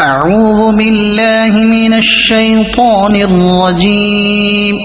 أعوذ بالله من الشيطان الرجيم.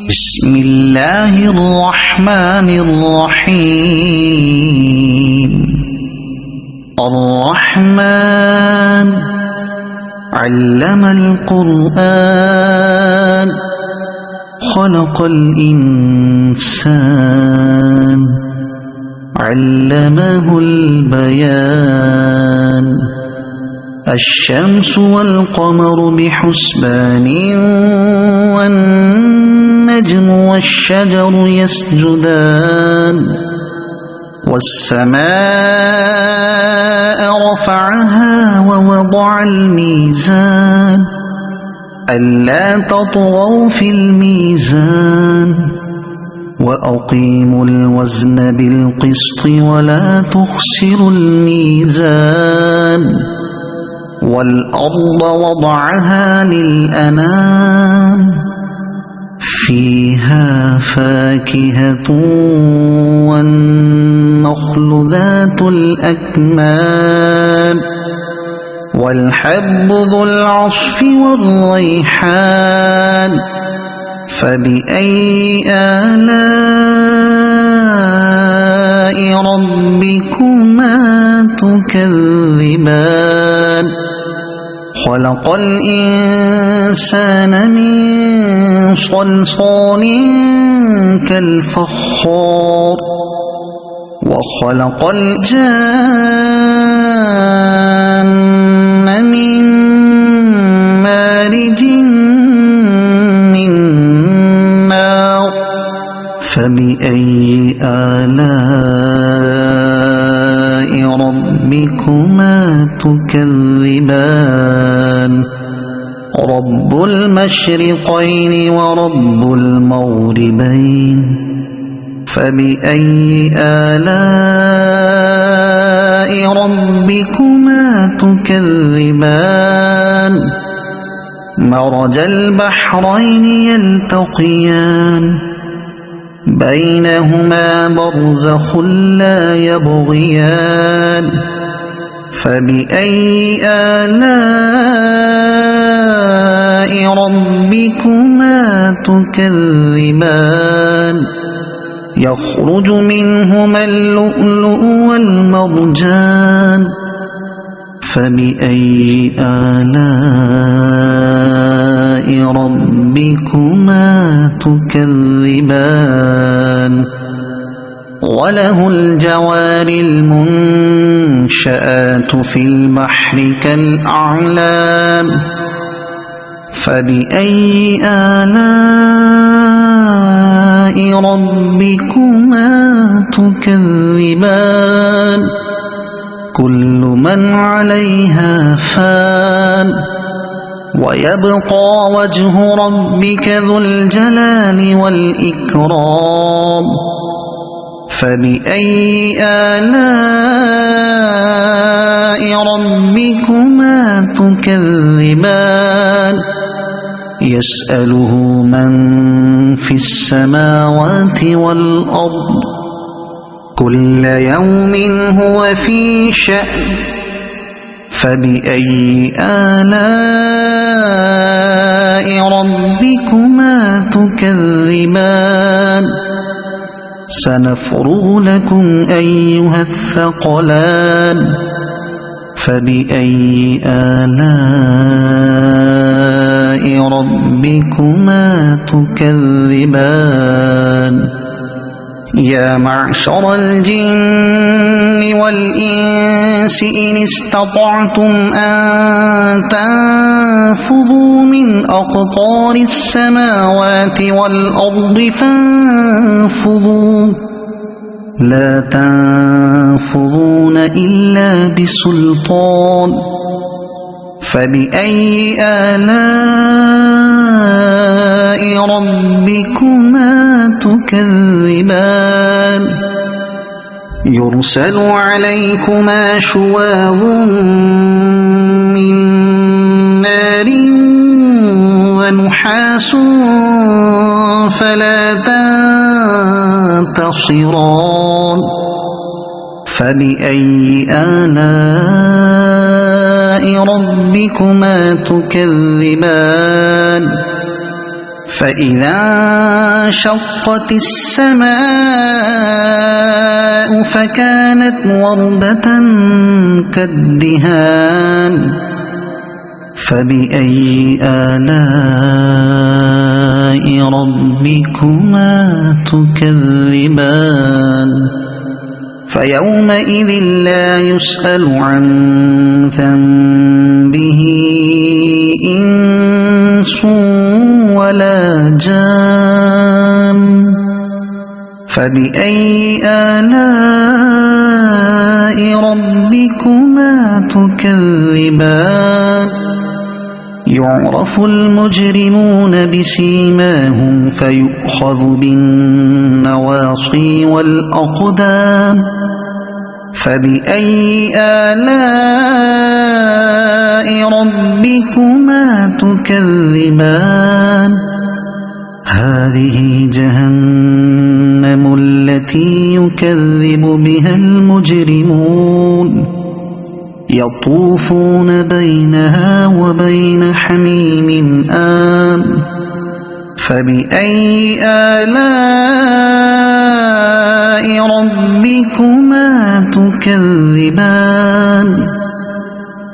بسم الله الرحمن الرحيم. الرحمن علم القرآن خلق الإنسان علمه البيان. الشمس والقمر بحسبان والنجم والشجر يسجدان. والسماء رفعها ووضع الميزان ألا تطغوا في الميزان وأقيموا الوزن بالقسط ولا تخسروا الميزان. والأرض وضعها للأنام فيها فاكهة والنخل ذات الأكمام والحب ذو العصف والريحان. فبأي آلاء ربكما تكذبان. خلق الإنسان من صلصال كالفخار وخلق الجان من مارج من نار. فبأي آلاء ربكما تكذبان. رب المشرقين ورب المغربين. فبأي آلاء ربكما تكذبان. مرج البحرين يلتقيان بينهما برزخ لا يبغيان. فبأي آلاء ربكما تكذبان. يخرج منهما اللؤلؤ والمرجان. فبأي آلاء ربكما تكذبان. وله الجوار المنشآت في البحر كالأعلام. فبأي آلاء ربكما تكذبان. كل من عليها فان ويبقى وجه ربك ذو الجلال والإكرام. فبأي آلاء ربكما تكذبان. يسأله من في السماوات والأرض كل يوم هو في شأن. فبأي آلاء ربكما تكذبان. سنفرغ لكم أيها الثقلان. فبأي آلاء ربكما تكذبان. يا معشر الجن والإنس إن استطعتم أن تنفذوا من أقطار السماوات والأرض فانفذوا لا تنفذون إلا بسلطان. فبأي آلاء ربكما تكذبان. يرسل عليكما شواظ من نار ونحاس فلا تنتصران. فبأي آلاء ربكما تكذبان فإذا انشقت السماء فكانت وردة كالدهان فبأي آلاء ربكما تكذبان فيومئذ لا يسأل عن ذنبه إنس ولا جان فبأي آلاء ربكما تكذبان يعرف المجرمون بسيماهم فيؤخذ بالنواصي والأقدام فبأي آلاء ربكما تكذبان هذه جهنم التي يكذب بها المجرمون يطوفون بينها وبين حميم آن فبأي آلاء ربكما تكذبان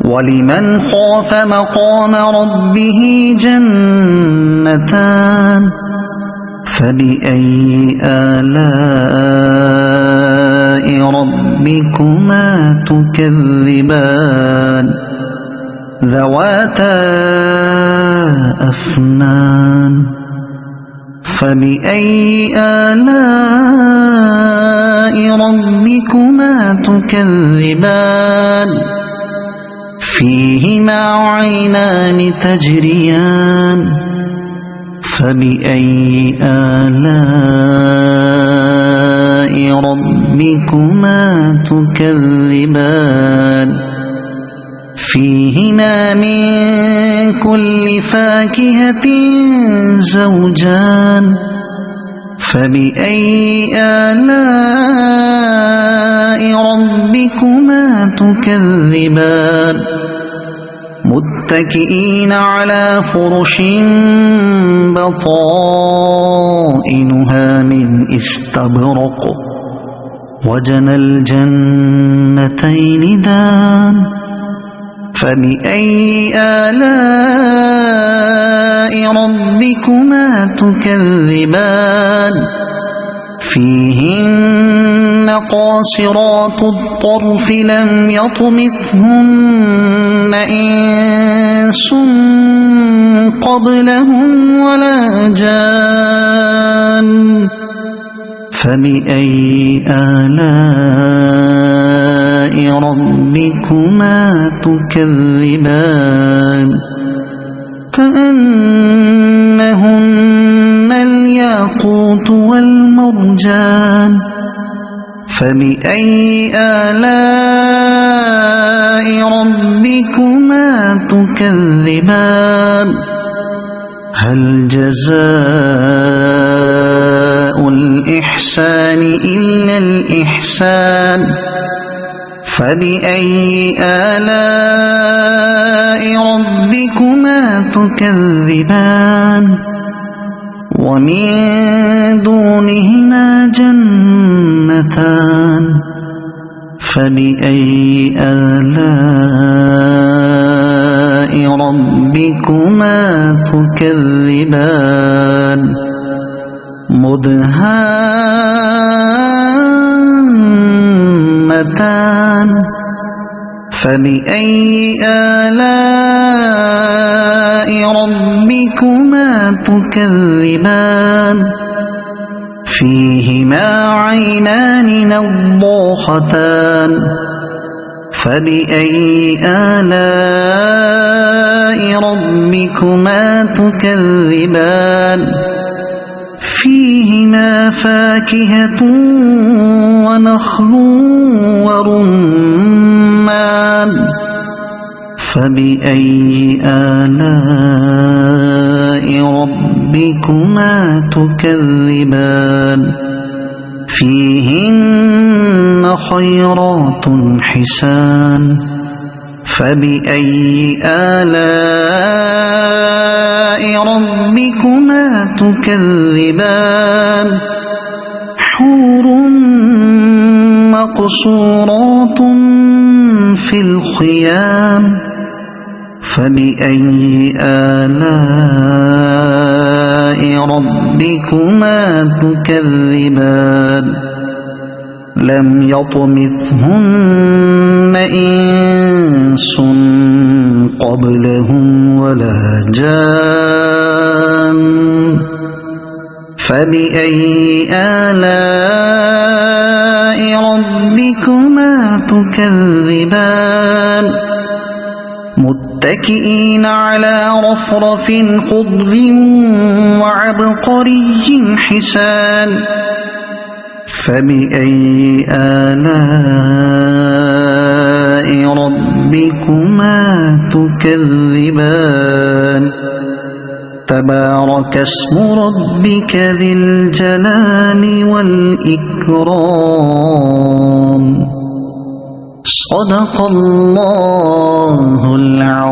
ولمن خاف مقام ربه جنتان فبأي آلاء ربكما تكذبان ذواتا أفنان فبأي آلاء ربكما تكذبان فيهما عينان تجريان فبأي آلاء ربكما تكذبان فيهما من كل فاكهة زوجان فبأي آلاء ربكما تكذبان متكئين على فرش بطائنها من استبرق وجنى الجنتين دان فبأي آلاء ربكما تكذبان فيهن قاصرات الطرف لم يطمثهن إنس قبلهم ولا جان فبأي آلاء ربكما تكذبان كأنهن الياقوت والمرجان فبأي آلاء ربكما تكذبان هل جزاء الإحسان إلا الإحسان فبأي آلاء ربكما تكذبان ومن دونهما جنتان فبأي آلاء ربكما تكذبان مدهامتان فبأي آلاء ربكما تكذبان فيهما عينان نضاختان فبأي آلاء ربكما تكذبان فيهما فاكهة ونخل ورمان فبأي آلاء ربكما تكذبان فيهن خيرات حسان فبأي آلاء ربكما تكذبان حور مقصورات في الخيام فبأي آلاء ربكما تكذبان لم يطمثهن إنس قبلهم ولا جان فبأي آلاء ربكما تكذبان متكئين على رفرف خضر وعبقري حسان فبأي آلاء ربكما تكذبان تبارك اسم ربك ذي الجلال والإكرام صدق الله العظيم